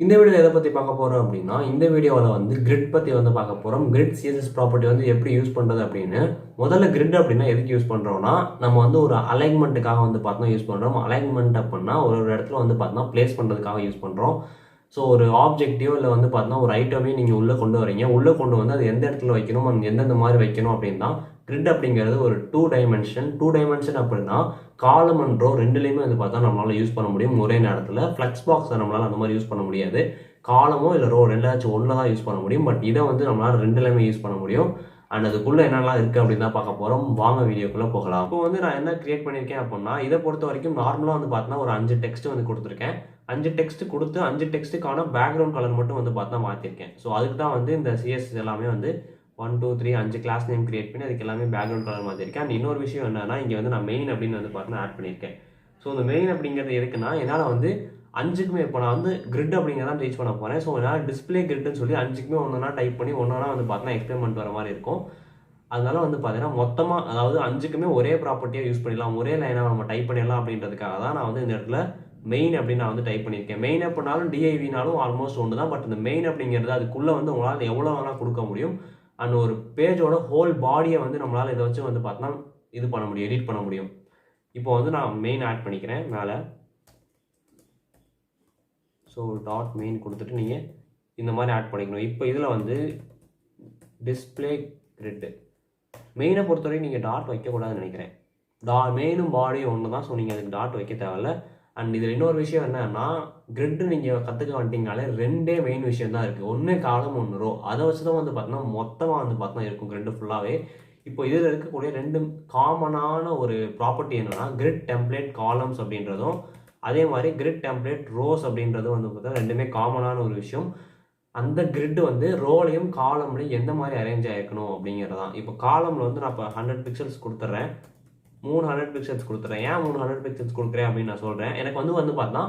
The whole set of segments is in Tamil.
இந்த வீடியோவில் எதை பற்றி பார்க்க போகிறோம் அப்படின்னா, இந்த வீடியோவில் வந்து கிரிட் பற்றி வந்து பார்க்க போகிறோம். கிரிட் சிஎஸ்எஸ் ப்ராப்பர்ட்டி வந்து எப்படி யூஸ் பண்ணுறது அப்படின்னு. முதல்ல கிரிட் அப்படின்னா எதுக்கு யூஸ் பண்ணுறோம்னா, நம்ம வந்து ஒரு அலைன்மெண்ட்டுக்காக வந்து பார்த்தோம்னா யூஸ் பண்ணுறோம். அலைன்மெண்ட் அப்படின்னா ஒரு இடத்துல வந்து பார்த்தோம்னா பிளேஸ் பண்ணுறதுக்காக யூஸ் பண்ணுறோம். ஸோ ஒரு ஆப்ஜெக்டிவோ இல்லை வந்து பார்த்தோம்னா ஒரு ஐட்டமையும் நீங்கள் உள்ளே கொண்டு வரீங்க. உள்ளே கொண்டு வந்து அது எந்த இடத்துல வைக்கணும், எந்தெந்த மாதிரி வைக்கணும் அப்படின்னு தான் கிரிட் அப்படிங்கிறது ஒரு டூ டைமென்ஷன் அப்படின்னா காலம் அண்ட் ரோ ரெண்டுலேயுமே வந்து பார்த்தா நம்மளால் யூஸ் பண்ண முடியும் ஒரே நேரத்தில். ஃப்ளெக்ஸ் பாக்ஸை நம்மளால் அந்த மாதிரி யூஸ் பண்ண முடியாது. காலமோ இல்லை ரோ ரெண்டாச்சும் ஒன்றில் தான் யூஸ் பண்ண முடியும். பட் இதை வந்து நம்மளால் ரெண்டுலேயுமே யூஸ் பண்ண முடியும். அண்ட் அதுக்குள்ளே என்னெல்லாம் இருக்குது அப்படின்னு தான் பார்க்க போகிறோம். வாங்க வீடியோக்குள்ளே போகலாம். இப்போ வந்து நான் என்ன கிரியேட் பண்ணியிருக்கேன் அப்படின்னா, இதை பொறுத்த வரைக்கும் நார்மலாக வந்து பார்த்தோன்னா ஒரு 5 டெக்ஸ்ட் வந்து கொடுத்துருக்கேன். 5 டெக்ஸ்ட் கொடுத்து 5 டெக்ஸ்ட்டுக்கான பேக்ரவுண்ட் கலர் மட்டும் வந்து பார்த்தா மாற்றிருக்கேன். ஸோ அதுக்கு தான் வந்து இந்த சிஎஸ்எஸ் எல்லாமே வந்து 1 2 3 5 கிளாஸ் நேம் கிரியேட் பண்ணி அதுக்கு எல்லாமே பேக்ரவுண்ட் கலர் மாற்றிருக்கேன். அண்ட் இன்னொரு விஷயம் என்னன்னா, இங்கே வந்து நான் மெயின் அப்படின்னு வந்து பார்த்தா ஆட் பண்ணியிருக்கேன். ஸோ இந்த மெயின் அப்படிங்கிறது எதுக்குன்னா, என்னால் வந்து 5க்குமே இப்போ நான் வந்து கிரிட் அப்படிங்கிறதான் ரீச் பண்ண போகிறேன். ஸோ என்னால் டிஸ்பிளே கிரிட்னு சொல்லி 5க்குமே ஒன்றா டைப் பண்ணி ஒன்றா வந்து பார்த்தா எக்ஸ்பெரிமெண்ட் வர மாதிரி இருக்கும். அதனால வந்து பார்த்தீங்கன்னா மொத்தமாக அதாவது 5க்குமே ஒரே ப்ராப்பர்ட்டியாக யூஸ் பண்ணிடலாம், ஒரே லைனாக நம்ம டைப் பண்ணிடலாம் அப்படின்றதுக்காக தான் நான் வந்து இந்த இடத்துல மெயின் அப்படின்னு நான் வந்து டைப் பண்ணியிருக்கேன். மெயின் அப்படின்னாலும் டிஐவினாலும் ஆல்மோஸ்ட் ஒன்று தான். பட் இந்த மெயின் அப்படிங்கிறது அதுக்குள்ளே வந்து உங்களால் எவ்வளோ வேணால் கொடுக்க முடியும். அண்ட் ஒரு பேஜோட ஹோல் பாடியை வந்து நம்மளால் இதை வச்சு வந்து பார்த்தோன்னா இது பண்ண முடியும், எடிட் பண்ண முடியும். இப்போ வந்து நான் மெயின் ஆட் பண்ணிக்கிறேன் மேலே. ஸோ டாட் மெயின் கொடுத்துட்டு நீங்கள் இந்த மாதிரி ஆட் பண்ணிக்கணும். இப்போ இதில் வந்து டிஸ்பிளே கிரிட் மெயினை பொறுத்தவரைக்கும் நீங்கள் டாட் வைக்கக்கூடாதுன்னு நினைக்கிறேன். மெயினும் பாடியும் ஒன்று தான். ஸோ நீங்கள் அதுக்கு டாட் வைக்க தேவையில்ல. அண்ட் இதில் இன்னொரு விஷயம் என்னன்னா, கிரிட்டு நீங்கள் கற்றுக்க வந்துட்டீங்கனாலே ரெண்டே மெயின் விஷயம் தான் இருக்குது. ஒன்று காலம், ஒன்று ரோ. அதை வச்சு தான் வந்து பார்த்தோன்னா மொத்தமாக வந்து பார்த்தோன்னா இருக்கும் கிரிட்டு ஃபுல்லாகவே. இப்போ இதில் இருக்கக்கூடிய ரெண்டு காமனான ஒரு ப்ராப்பர்ட்டி என்னென்னா, கிரிட் டெம்ப்ளேட் காலம்ஸ் அப்படின்றதும் அதே மாதிரி கிரிட் டெம்ப்ளேட் ரோஸ் அப்படின்றதும் வந்து பார்த்தா ரெண்டுமே காமனான ஒரு விஷயம். அந்த கிரிட் வந்து ரோலையும் காலம்லையும் எந்த மாதிரி அரேஞ்ச் ஆகிருக்கணும் அப்படிங்கிறது தான். இப்போ காலமில் வந்து நான் இப்போ 100 பிக்சல்ஸ் கொடுத்துட்றேன், 300 பிக்சல்ஸ் கொடுத்துறேன். ஏன் 300 பிக்சல்ஸ் கொடுக்குறேன் அப்படின்னு நான் சொல்கிறேன். எனக்கு வந்து பார்த்தா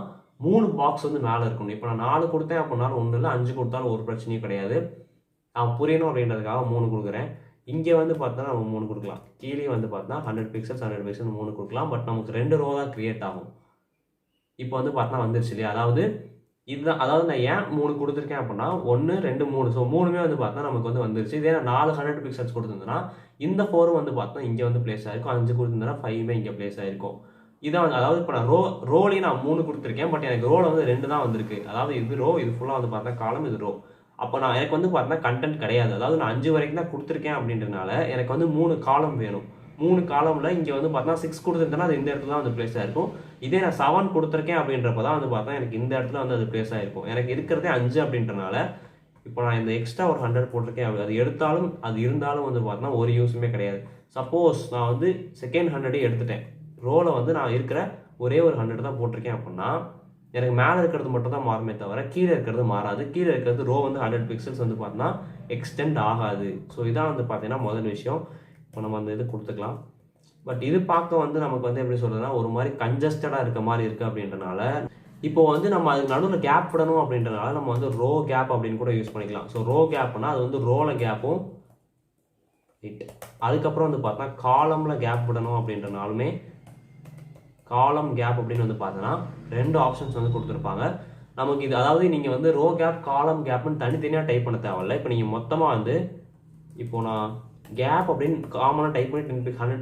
3 பாக்ஸ் வந்து மேலே இருக்கணும். இப்போ நான் 4 கொடுத்தேன் அப்படின்னாலும் ஒன்றும் இல்லை, 5 கொடுத்தாலும் ஒரு பிரச்சனையும் கிடையாது. நான் புரியணும் அப்படின்றதுக்காக 3 கொடுக்குறேன். இங்கே வந்து பார்த்தா நம்ம 3 கொடுக்கலாம். கீழே வந்து பார்த்தா 100 பிக்சல்ஸ் 3 கொடுக்கலாம். பட் நமக்கு 2 ரோ தான் கிரியேட் ஆகும். இப்போ வந்து பார்த்தா வந்துருச்சு இல்லையா. அதாவது இதுதான், அதாவது நான் ஏன் 3 கொடுத்துருக்கேன் அப்படின்னா 1 2 3. ஸோ 3மே வந்து பார்த்தா நமக்கு வந்து வந்துருச்சு. இதே நான் 4 100 பிக்சல்ஸ் கொடுத்துருந்தேன்னா இந்த 4 வந்து பார்த்தா இங்கே வந்து பிளேஸ் ஆகிருக்கும். 5 கொடுத்துருந்தேன்னா 5மே இங்கே பிளேஸ் ஆகிருக்கும். இதான் வந்து அதாவது இப்போ நான் ரோலையும் நான் 3 கொடுத்துருக்கேன். பட் எனக்கு ரோல வந்து 2 தான் வந்திருக்கு. அதாவது இது ரோ, இது ஃபுல்லாக வந்து பார்த்தா காலம், இது ரோ. அப்போ நான் எனக்கு வந்து பார்த்தா கண்டென்ட் கிடையாது. அதாவது நான் 5 வரைக்கும் தான் கொடுத்துருக்கேன் அப்படின்றனால எனக்கு வந்து 3 காலம் வேணும். 3 காலமில் இங்கே வந்து பார்த்தா 6 கொடுத்துருந்தேன்னா அது இந்த இடத்துல தான் வந்து பிளேஸ் ஆகிருக்கும். இதே நான் 7 கொடுத்துருக்கேன் அப்படின்றப்ப தான் வந்து பார்த்தா எனக்கு இந்த இடத்துல வந்து அது பிளேஸ் ஆகிருக்கும். எனக்கு இருக்கிறதே 5 அப்படின்றனால இப்போ நான் இந்த எக்ஸ்ட்ரா ஒரு 100 போட்டிருக்கேன். அது எடுத்தாலும் அது இருந்தாலும் வந்து பார்த்தா ஒரு யூஸுமே கிடையாது. சப்போஸ் நான் வந்து செகண்ட் 100 எடுத்துட்டேன், ரோவில் வந்து நான் இருக்கிற ஒரே ஒரு 100 தான் போட்டிருக்கேன் அப்படின்னா எனக்கு மேலே இருக்கிறது மட்டும் தான் மாறுமே தவிர கீழே இருக்கிறது மாறாது. கீழே இருக்கிறது ரோ வந்து 100 பிக்சல்ஸ் வந்து பார்த்தீங்கன்னா எக்ஸ்டெண்ட் ஆகாது. ஸோ இதான் வந்து பார்த்தீங்கன்னா முதல் விஷயம். இப்போ நம்ம அந்த இது கொடுத்துக்கலாம். பட் இது பார்க்க வந்து நமக்கு வந்து எப்படி சொல்றதுன்னா ஒரு மாதிரி கன்ஜஸ்டடாக இருக்க மாதிரி இருக்குது அப்படின்றனால இப்போ வந்து நம்ம அதுக்கு நடுவில் கேப் விடணும் அப்படின்றனால நம்ம வந்து ரோ கேப் அப்படின்னு கூட யூஸ் பண்ணிக்கலாம். ஸோ ரோ கேப்னா அது வந்து ரோவில் கேப்பும் அதுக்கப்புறம் வந்து பார்த்தா காலமில் கேப் விடணும் அப்படின்றனாலுமே காலம் கேப் அப்படின்னு வந்து பார்த்தோன்னா 2 ஆப்ஷன்ஸ் வந்து கொடுத்துருப்பாங்க நமக்கு. இது அதாவது நீங்கள் வந்து ரோ கேப் காலம் கேப்னு தனித்தனியாக டைப் பண்ண தேவையில்லை. இப்போ நீங்கள் மொத்தமாக வந்து இப்போ நான் கேப் அப்படின்னு காமனாக டைப் பண்ணி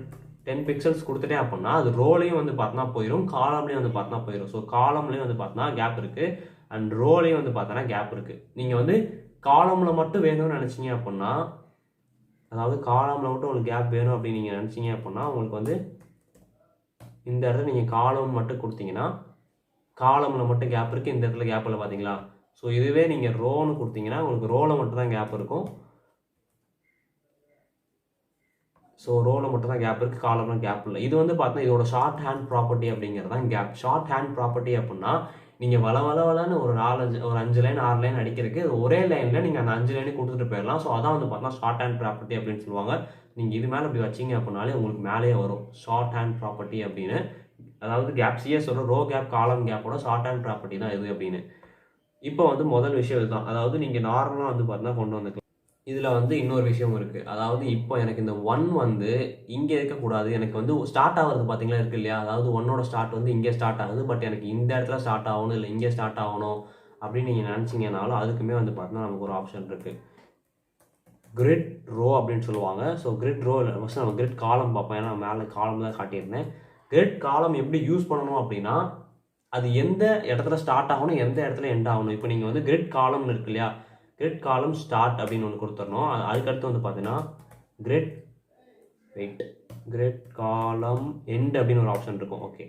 10 பிக்சல்ஸ் கொடுத்துட்டேன் அப்படின்னா அது ரோலையும் வந்து பார்த்தோன்னா போயிடும், காலம்லேயும் வந்து பார்த்தோன்னா போயிடும். ஸோ காலம்லேயும் வந்து பார்த்தோன்னா கேப் இருக்குது அண்ட் ரோலையும் வந்து பார்த்தோன்னா கேப் இருக்குது. நீங்கள் வந்து காலமில் மட்டும் வேணும்னு நினச்சிங்க அப்படின்னா, அதாவது காலமில் மட்டும் உங்களுக்கு கேப் வேணும் அப்படின்னு நீங்கள் நினச்சிங்க அப்படின்னா உங்களுக்கு வந்து இந்த இடத்துல நீங்கள் காலம் மட்டும் கொடுத்தீங்கன்னா காலமில் மட்டும் கேப் இருக்குது, இந்த இடத்துல கேப் இல்லை பார்த்தீங்களா. ஸோ இதுவே நீங்கள் ரோன்னு கொடுத்தீங்கன்னா உங்களுக்கு ரோவில் மட்டும் தான் கேப் இருக்கும். ஸோ ரோவில் மட்டும் தான் கேப் இருக்குது, காலம்லாம் கேப் இல்லை. இது வந்து பார்த்தா இதோட ஷார்ட் ஹேண்ட் ப்ராப்பர்ட்டி அப்படிங்கிறது தான் கேப். ஷார்ட் ஹேண்ட் ப்ராப்பர்ட்டி அப்படின்னா நீங்கள் வளன்னு ஒரு 5 லைன் 6 லைன் அடிக்கிறதுக்கு ஒரே லைனில் நீங்கள் அந்த 5 லைனையும் கொடுத்துட்டு போயிடலாம். ஸோ அதான் வந்து பார்த்தா ஷார்ட் ஹேண்ட் ப்ராப்பர்ட்டி அப்படின்னு சொல்லுவாங்க. நீங்கள் இது மேலே இப்படி வச்சிங்க அப்படின்னாலே உங்களுக்கு மேலேயே வரும் ஷார்ட் ஹேண்ட் ப்ராப்பர்ட்டி அப்படின்னு. அதாவது கேப் சிஎஸோட ரோ கேப் காலம் கேப்போட ஷார்ட் ஹேண்ட் ப்ராப்பர்ட்டி தான் இது அப்படின்னு. இப்போ வந்து முதல் விஷயம் இதுதான். அதாவது நீங்கள் நார்மலாக வந்து பார்த்தீங்கன்னா கொண்டு வந்துக்கலாம். இதில் வந்து இன்னொரு விஷயம் இருக்குது. அதாவது இப்போ எனக்கு இந்த 1 வந்து இங்கே இருக்கக்கூடாது. எனக்கு வந்து ஸ்டார்ட் ஆகிறது பார்த்தீங்களா இருக்கு இல்லையா. அதாவது 1ஓட ஸ்டார்ட் வந்து இங்கே ஸ்டார்ட் ஆகுது. பட் எனக்கு இந்த இடத்துல ஸ்டார்ட் ஆகணும், இல்லை இங்கே ஸ்டார்ட் ஆகணும் அப்படின்னு நீங்கள் நினச்சிங்கனாலும் அதுக்குமே வந்து பார்த்தீங்கன்னா நமக்கு ஒரு ஆப்ஷன் இருக்குது. கிரிட் ரோ அப்படின்னு சொல்லுவாங்க. ஸோ கிரிட் ரோ இல்லை, ஃபஸ்ட்டு நம்ம கிரிட் காலம் பார்ப்போம். ஏன்னா மேலே காலம் தான் காட்டியிருந்தேன். கிரிட் காலம் எப்படி யூஸ் பண்ணணும் அப்படின்னா, அது எந்த இடத்துல ஸ்டார்ட் ஆகணும், எந்த இடத்துல எண்ட் ஆகணும். இப்போ நீங்கள் வந்து கிரிட் காலம்னு இருக்கு இல்லையா, கிரிட் காலம் ஸ்டார்ட் அப்படின்னு ஒன்று கொடுத்துடணும். அதுக்கடுத்து வந்து பார்த்தீங்கன்னா கிரிட் காலம் எண்ட் அப்படின்னு ஒரு ஆப்ஷன் இருக்கும். ஓகே,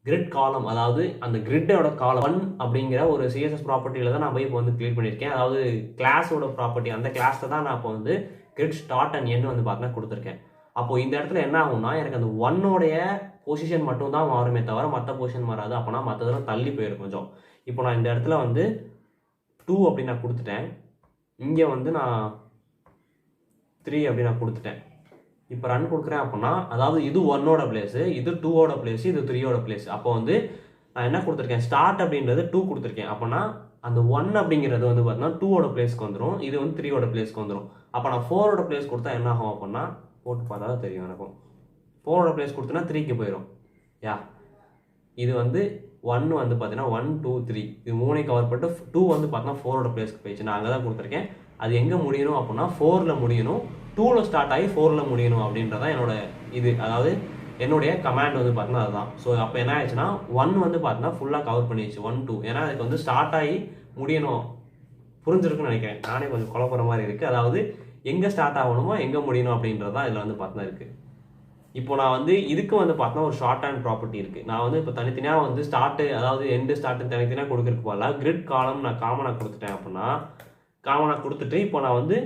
கிரிட் காலம் அதாவது அந்த கிரிட்டோட காலம் 1 அப்படிங்கிற ஒரு CSS ப்ராப்பர்ட்டியில் தான் நான் போய் இப்போ வந்து கிளியர் பண்ணியிருக்கேன். அதாவது கிளாஸோட ப்ராப்பர்ட்டி, அந்த கிளாஸில் தான் நான் இப்போ வந்து கிரிட் ஸ்டார்ட் அண்ட் எண்ட் வந்து பார்த்தீங்கன்னா கொடுத்துருக்கேன். அப்போது இந்த இடத்துல என்ன ஆகும்னா, எனக்கு அந்த 1ஓடைய பொசிஷன் மட்டும் தான் மாறுமே தவிர மற்ற பொசிஷன் மாறாது. அப்போனா மற்றதெல்லாம் தள்ளி போயிடும் கொஞ்சம். இப்போ நான் இந்த இடத்துல வந்து 2 அப்படின்னு நான் கொடுத்துட்டேன். இங்கே வந்து நான் 3 அப்படின்னு நான் கொடுத்துட்டேன். இப்போ ரன் கொடுக்குறேன் அப்படின்னா, அதாவது இது 1ஓட பிளேஸு, இது 2ஓட பிளேஸு, இது 3ஓட பிளேஸ். அப்போ வந்து நான் என்ன கொடுத்துருக்கேன், ஸ்டார்ட் அப்படின்றது 2 கொடுத்துருக்கேன். அப்போனா அந்த 1 அப்படிங்கிறது வந்து பார்த்தீங்கன்னா 2ஓட பிளேஸ்க்கு வந்துடும், இது வந்து 3ஓட பிளேஸ்க்கு வந்துடும். அப்போ நான் 4ஓட பிளேஸ் கொடுத்தா என்ன ஆகும் அப்படின்னா, போட்டு பார்த்தா தான் தெரியும் எனக்கும். 4ஓட பிளேஸ் கொடுத்தனா 3க்கு போயிடும். இது வந்து 1 வந்து பார்த்தீங்கன்னா 1 2 3 இது 3 கவர் பண்ணிட்டு 2 வந்து பார்த்தீங்கன்னா 4ஓட பிளேஸ்க்கு போயிடுச்சு. நான் அங்கே தான் கொடுத்துருக்கேன். அது எங்கே முடியணும் அப்படின்னா 4ல் முடியணும், 2ல் ஸ்டார்ட் ஆகி 4ல் முடியணும் அப்படின்றதான் என்னோட இது. அதாவது என்னுடைய கமாண்ட் வந்து பார்த்தீங்கன்னா அதுதான். ஸோ அப்போ என்ன ஆயிடுச்சுன்னா 1 வந்து பார்த்தீங்கன்னா ஃபுல்லாக கவர் பண்ணிடுச்சு, 1 2. ஏன்னா அதுக்கு வந்து ஸ்டார்ட் ஆகி முடியணும். புரிஞ்சிருக்குன்னு நினைக்கிறேன். நானே கொஞ்சம் குழப்பற மாதிரி இருக்குது. அதாவது எங்கே ஸ்டார்ட் ஆகணுமோ எங்கே முடியணும் அப்படின்றதான் இதில் வந்து பார்த்தீங்கன்னா இருக்குது. இப்போ நான் வந்து இதுக்கு வந்து பார்த்தீங்கன்னா ஒரு ஷார்ட் ஹேண்ட் ப்ராப்பர்ட்டி இருக்குது. நான் வந்து இப்போ தனித்தனியாக வந்து ஸ்டார்ட்டு அதாவது எண்டு ஸ்டார்ட்டு தனித்தனியாக கொடுக்குறதுக்கு போல கிரிட் காலம் நான் காமனாக கொடுத்துட்டேன். அப்படின்னா காமனாக கொடுத்துட்டு இப்போ நான் வந்து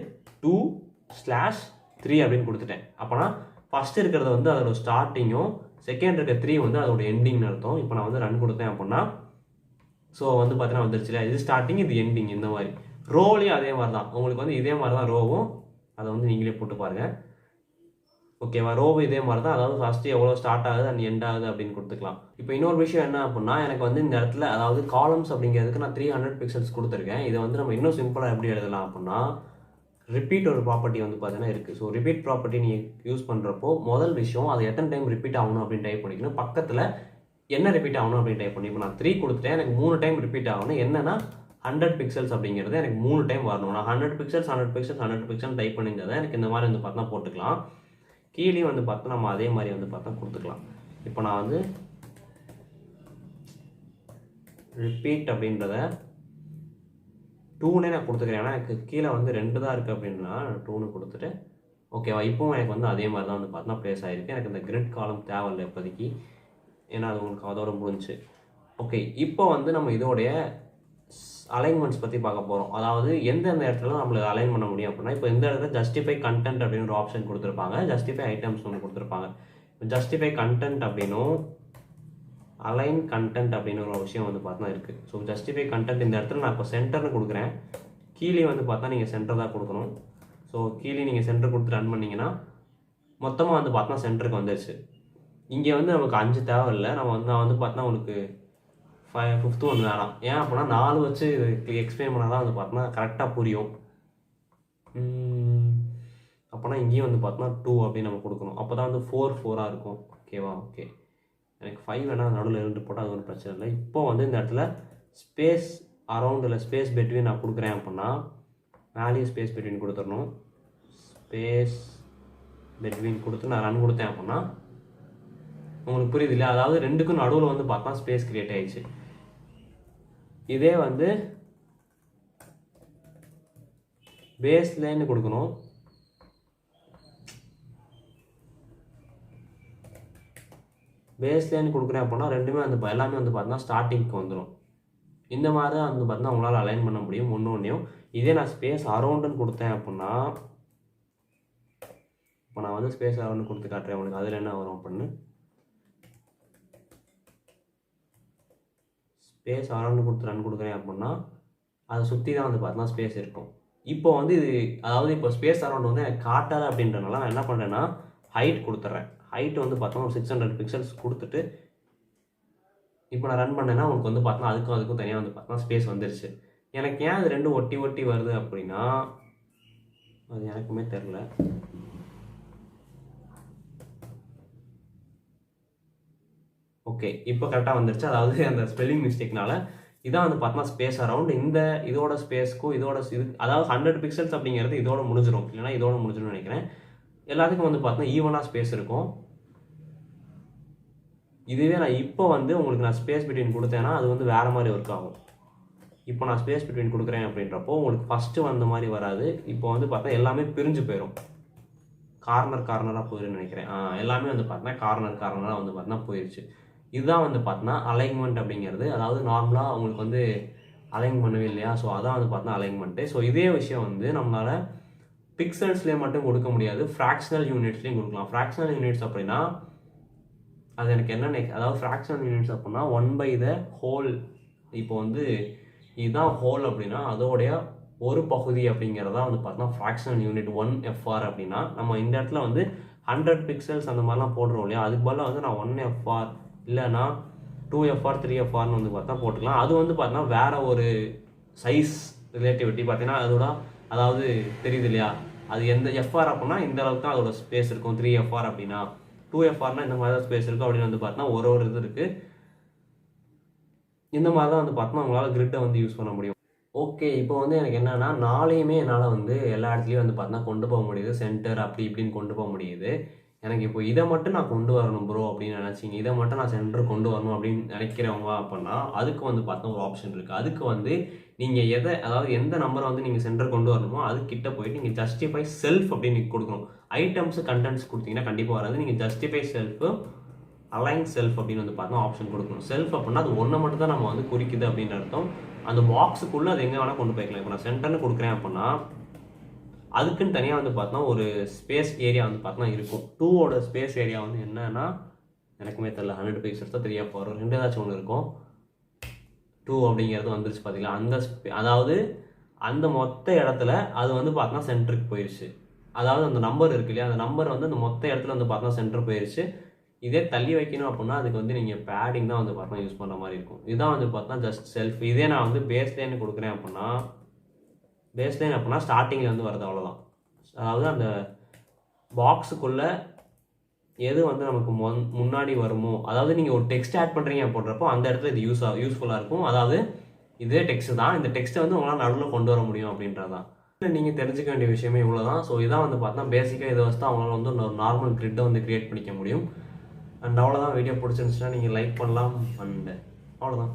2/3 அப்படின்னு கொடுத்துட்டேன். அப்போனா ஃபஸ்ட் இருக்கிறது வந்து அதோட ஸ்டார்டிங்கும், செகண்ட் இருக்க 3 வந்து அதோட எண்டிங்னு அர்த்தம். இப்போ நான் வந்து ரன் கொடுத்தேன் அப்படின்னா ஸோ வந்து பார்த்தீங்கன்னா வந்துருச்சு இல்லையா, இது ஸ்டார்டிங் இது எண்டிங். இந்த மாதிரி ரோலையும் அதே மாதிரி தான், உங்களுக்கு வந்து இதே மாதிரி தான் ரோவும். அதை வந்து நீங்களே போட்டு பாருங்கள். ஓகேவா, ரோவு இதே மாதிரி தான். அதாவது ஃபஸ்ட்டு எவ்வளோ ஸ்டார்ட் ஆகுது அண்ட் எண்ட் ஆகுது அப்படின்னு கொடுத்துக்கலாம். இப்போ இன்னொரு விஷயம் என்ன அப்படின்னா, எனக்கு வந்து இந்த இடத்துல அதாவது காலம்ஸ் அப்படிங்கிறதுக்கு நான் 300 பிக்சல்ஸ் கொடுத்துருக்கேன். இதை வந்து நம்ம இன்னும் சிம்பிளாக எப்படி எழுதலாம் அப்படின்னா, ரிப்பீட் ஒரு ப்ராப்பர்ட்டி வந்து பார்த்தீங்கன்னா இருக்குது. ஸோ ரிப்பீட் ப்ராப்பர்ட்டி நீங்கள் யூஸ் பண்ணுறப்போ முதல் விஷயம் அது எத்தனை டைம் ரிப்பீட் ஆகணும் அப்படின்னு டைப் பண்ணிக்கணும். பக்கத்தில் என்ன ரிப்பீட் ஆகணும் அப்படின்னு டைப் பண்ணி, இப்போ நான் 3 கொடுத்துட்டேன், எனக்கு 3 டைம் ரிப்பீட் ஆகணும். என்னன்னா 100 பிக்சல்ஸ் அப்படிங்கிறது எனக்கு 3 டைம் வரணும். நான் 100 பிக்சல்ஸ் 100 பிக்சல்ஸ் 100 பிக்சல் டைப் பண்ணியிருந்ததை எனக்கு இந்த மாதிரி வந்து பார்த்தா போட்டுக்கலாம். கீழே வந்து பார்த்தா நம்ம அதே மாதிரி வந்து பார்த்தா கொடுத்துக்கலாம். இப்போ நான் வந்து ரிப்பீட் அப்படின்றத 2னே நான் கொடுத்துக்கிறேன். ஏன்னா எனக்கு கீழே வந்து 2 தான் இருக்குது அப்படின்னா 2னு கொடுத்துட்டு ஓகேவா. இப்போவும் எனக்கு வந்து அதே மாதிரி தான் வந்து பார்த்தா ப்ளேஸ் ஆகிருக்கு. எனக்கு இந்த கிரிட் காலம் தேவையில்லை இப்போதைக்கு, ஏன்னா அது உங்களுக்கு அதோட முடிஞ்சு. ஓகே, இப்போ வந்து நம்ம இதோடைய அலைன்மெண்ட்ஸ் பற்றி பார்க்க போகிறோம். அதாவது எந்தெந்த இடத்துல நம்மளுக்கு அலைன் பண்ண முடியும் அப்படின்னா, இப்போ இந்த இடத்துல ஜஸ்டிஃபை கண்டென்ட் அப்படின்னு ஒரு ஆப்ஷன் கொடுத்துருப்பாங்க, ஜஸ்டிஃபை ஐட்டம்ஸ் ஒன்று கொடுத்துருப்பாங்க. ஜஸ்டிஃபை கண்டென்ட் அப்படின்னும் அலைன் கண்டென்ட் அப்படின்னு ஒரு விஷயம் வந்து பார்த்தா இருக்குது. ஸோ ஜஸ்டிஃபை கண்டென்ட் இந்த இடத்துல நான் இப்போ சென்டர்னு கொடுக்குறேன். கீழே வந்து பார்த்தா நீங்கள் சென்டர் தான் கொடுக்கணும். ஸோ கீழே நீங்கள் சென்டர் கொடுத்து ரன் பண்ணிங்கன்னா மொத்தமாக வந்து பார்த்தா சென்டருக்கு வந்துடுச்சு. இங்கே வந்து நமக்கு 5 தேவையில்லை. நான் வந்து பார்த்தா உங்களுக்கு 5th ஒன்று வேணாம். ஏன் அப்படின்னா 4 வச்சு எக்ஸ்பிளைன் பண்ணால் தான் வந்து பார்த்தோன்னா கரெக்டாக புரியும். அப்போனா இங்கேயும் வந்து பார்த்தோன்னா 2 அப்படின்னு நம்ம கொடுக்கணும். அப்போ தான் வந்து 4 இருக்கும். ஓகேவா, ஓகே. எனக்கு 5 வேணால் நடுவில் 2 போட்டால் அது ஒன்றும் பிரச்சனை இல்லை. இப்போ வந்து இந்த இடத்துல ஸ்பேஸ் அரவுண்ட் இல்லை ஸ்பேஸ் பெட்வீன் நான் கொடுக்குறேன் அப்படின்னா மேலேயும் ஸ்பேஸ் பெட்வீன் கொடுத்துடணும். ஸ்பேஸ் பெட்வீன் கொடுத்து நான் ரன் கொடுத்தேன் அப்படின்னா உங்களுக்கு புரியுது இல்லையா, அதாவது 2க்கும் நடுவில் வந்து பார்த்தா ஸ்பேஸ் கிரியேட் ஆயிடுச்சு. இதே வந்து பேஸ் லைன் கொடுக்கணும். பேஸ் லைன் கொடுக்குறேன் அப்படின்னா ரெண்டுமே வந்து எல்லாமே வந்து பார்த்தீங்கன்னா ஸ்டார்டிங்க்கு வந்துடும். இந்த மாதிரி தான் வந்து பார்த்தீங்கன்னா உங்களால் அலைன் பண்ண முடியும் ஒன்றையும். இதே நான் ஸ்பேஸ் அரௌண்டுன்னு கொடுத்தேன் அப்படின்னா, இப்போ நான் வந்து ஸ்பேஸ் அரௌண்டு கொடுத்து காட்டுறேன் உங்களுக்கு, அதில் என்ன வரும் அப்படின்னு. ஸ்பேஸ் அரௌண்டு கொடுத்து ரன் கொடுக்குறேன் அப்படின்னா அதை சுற்றி தான் வந்து பார்த்தீங்கன்னா ஸ்பேஸ் இருக்கும். இப்போ வந்து இது அதாவது இப்போ ஸ்பேஸ் அரௌண்ட் வந்து எனக்கு காட்டாது அப்படின்றனால நான் என்ன பண்ணுறேன்னா ஹைட் கொடுத்துட்றேன். ஹைட் வந்து பார்த்தோன்னா ஒரு 600 பிக்சல்ஸ் கொடுத்துட்டு இப்போ நான் ரன் பண்ணேன்னா உங்களுக்கு வந்து பார்த்தோன்னா அதுக்கும் தனியாக வந்து பார்த்தோன்னா ஸ்பேஸ் வந்துருச்சு. எனக்கு ஏன் அது ரெண்டும் ஒட்டி ஒட்டி வருது அப்படின்னா அது எனக்குமே தெரில. ஓகே, இப்போ கரெக்டாக வந்துருச்சு. அதாவது அந்த ஸ்பெல்லிங் மிஸ்டேக்னால இதான் வந்து பார்த்தீங்கன்னா ஸ்பேஸ் அரவுண்ட். இந்த இதோட ஸ்பேஸ்க்கும் இதோட இது அதாவது 100 பிக்சல்ஸ் அப்படிங்கிறது இதோட முடிஞ்சிடும், இல்லைனா இதோட முடிஞ்சிடும்னு நினைக்கிறேன். எல்லாத்துக்கும் வந்து பார்த்தீங்கன்னா ஈவனாக ஸ்பேஸ் இருக்கும். இதுவே நான் இப்போ வந்து உங்களுக்கு நான் ஸ்பேஸ் பிட்வீன் கொடுத்தேன்னா அது வந்து வேறு மாதிரி ஒர்க் ஆகும். இப்போ நான் ஸ்பேஸ் பிட்வீன் கொடுக்குறேன் அப்படின்றப்போ உங்களுக்கு ஃபஸ்ட்டு வந்த மாதிரி வராது. இப்போ வந்து பார்த்தா எல்லாமே பிரிஞ்சு போயிடும், கார்னராக போயிடுன்னு நினைக்கிறேன். எல்லாமே வந்து பார்த்தீங்கன்னா கார்னராக வந்து பார்த்தீங்கன்னா போயிடுச்சு. இதுதான் வந்து பார்த்தீங்கன்னா அலைன்மெண்ட் அப்படிங்கிறது. அதாவது நார்மலாக உங்களுக்கு வந்து அலைன் பண்ணவே இல்லையா, ஸோ அதான் வந்து பார்த்தீங்கன்னா அலைன்மெண்ட்டு. ஸோ இதே விஷயம் வந்து நம்மளால் பிக்சல்ஸ்லேயே மட்டும் கொடுக்க முடியாது, ஃப்ராக்ஷனல் யூனிட்ஸ்லேயும் கொடுக்கலாம். ஃப்ராக்ஷனல் யூனிட்ஸ் அப்படின்னா அது எனக்கு என்ன அதாவது ஃப்ராக்ஷனல் யூனிட்ஸ் அப்படின்னா 1/whole. இப்போ வந்து இதுதான் ஹோல் அப்படின்னா அதோடைய ஒரு பகுதி அப்படிங்கிறதா வந்து பார்த்தோம்னா ஃப்ராக்ஷனல் யூனிட் 1FR அப்படின்னா. நம்ம இந்த இடத்துல வந்து 100 பிக்சல்ஸ் அந்த மாதிரிலாம் போடுறோம் இல்லையா, அதுக்கு பதிலாக வந்து நான் 1FR இல்லைனா 2FR 3FRன்னு வந்து பார்த்தா போட்டுக்கலாம். அது வந்து பார்த்தீங்கன்னா வேற ஒரு சைஸ் ரிலேட்டிவிட்டி பார்த்தீங்கன்னா அதோட அதாவது தெரியுது இல்லையா, அது எந்த FR அப்படின்னா இந்த அளவுக்கு தான் அதோட ஸ்பேஸ் இருக்கும். 3FR அப்படின்னா 2FRனா இந்த மாதிரி தான் ஸ்பேஸ் இருக்கும் அப்படின்னு வந்து பார்த்தீங்கன்னா ஒரு இது இருக்குது. இந்த மாதிரி தான் வந்து பார்த்தோம்னா உங்களால் கிரிட்டை வந்து யூஸ் பண்ண முடியும். ஓகே, இப்போ வந்து எனக்கு என்னென்னா நாளையுமே என்னால் வந்து எல்லா இடத்துலையும் வந்து பார்த்தோன்னா கொண்டு போக முடியுது, சென்டர் அப்படி இப்படின்னு கொண்டு போக முடியுது. எனக்கு இப்போ இதை மட்டும் நான் கொண்டு வரணும் ப்ரோ அப்படின்னு நினச்சிங்க, இதை மட்டும் நான் சென்டர் கொண்டு வரணும் அப்படின்னு நினைக்கிறவங்க அப்படின்னா அதுக்கு வந்து பார்த்தா ஒரு ஆப்ஷன் இருக்குது. அதுக்கு வந்து நீங்கள் அதாவது எந்த நம்பரை வந்து நீங்கள் சென்டர் கொண்டு வரணுமோ அதுக்கிட்ட போயிட்டு நீங்கள் ஜஸ்டிஃபை செல்ஃப் அப்படின்னு கொடுக்கணும். ஐட்டம்ஸு கண்டென்ட்ஸ் கொடுத்தீங்கன்னா கண்டிப்பாக வராது. நீங்கள் ஜஸ்டிஃபை செல்ஃபு அலைன் செல்ஃப் அப்படின்னு வந்து பார்த்தா ஆப்ஷன் கொடுக்கணும். செல்ஃப் அப்படின்னா அது ஒன்றை மட்டும் தான் நம்ம வந்து குறிக்குது அப்படின்னு அர்த்தம். அந்த பாக்ஸுக்குள்ளே அது எங்கே வேணால் கொண்டு போய்க்கலாம். இப்போ நான் சென்டர்னு கொடுக்குறேன் அப்படின்னா அதுக்குன்னு தனியாக வந்து பார்த்தோன்னா ஒரு ஸ்பேஸ் ஏரியா வந்து பார்த்தோன்னா இருக்கும். 2ஓட ஸ்பேஸ் ஏரியா வந்து என்னன்னா எனக்குமே தெரியல, 100 பிக்சல்ஸ் தான் தெரிய போகிறோம், 2 ஏதாச்சும் ஒன்று இருக்கும். 2 அப்படிங்கிறது வந்துருச்சு பார்த்தீங்களா, அந்த அதாவது அந்த மொத்த இடத்துல அது வந்து பார்த்தோன்னா சென்டருக்கு போயிடுச்சு. அதாவது அந்த நம்பர் இருக்கு இல்லையா, அந்த நம்பர் வந்து அந்த மொத்த இடத்துல வந்து பார்த்தோன்னா சென்டர் போயிடுச்சு. இதே தள்ளி வைக்கணும் அப்படின்னா அதுக்கு வந்து நீங்கள் பேடிங் தான் வந்து பார்த்தா யூஸ் பண்ணுற மாதிரி இருக்கும். இதுதான் வந்து பார்த்தா ஜஸ்ட் செல்ஃப். இதே நான் வந்து பேஸ்லைன் கொடுக்குறேன் அப்படின்னா பேஸ்லைன் அப்படின்னா ஸ்டார்டிங்கில் வந்து வருது, அவ்வளோதான். அதாவது அந்த பாக்ஸுக்குள்ளே எது வந்து நமக்கு முன்னாடி வருமோ, அதாவது நீங்கள் ஒரு டெக்ஸ்ட் ஆட் பண்ணுறீங்க போடுறப்போ அந்த இடத்துல இது யூஸ்ஃபுல்லாக இருக்கும். அதாவது இதே டெக்ஸ்ட் தான், இந்த டெக்ஸ்ட்டை வந்து உங்களால் நடுவில் கொண்டு வர முடியும் அப்படின்றதான். நீங்கள் தெரிஞ்சுக்க வேண்டிய விஷயமே இவ்வளோ தான். ஸோ இதான் வந்து பார்த்தா பேசிக்காக இதை வச்சு தான் அவங்களால வந்து ஒரு நார்மல் கிரிட்டை வந்து க்ரியேட் பண்ணிக்க முடியும். அண்ட் அவ்வளோதான். வீடியோ பிடிச்சிருந்துச்சுன்னா நீங்கள் லைக் பண்ணலாம். அண்ட் அவ்வளோதான்.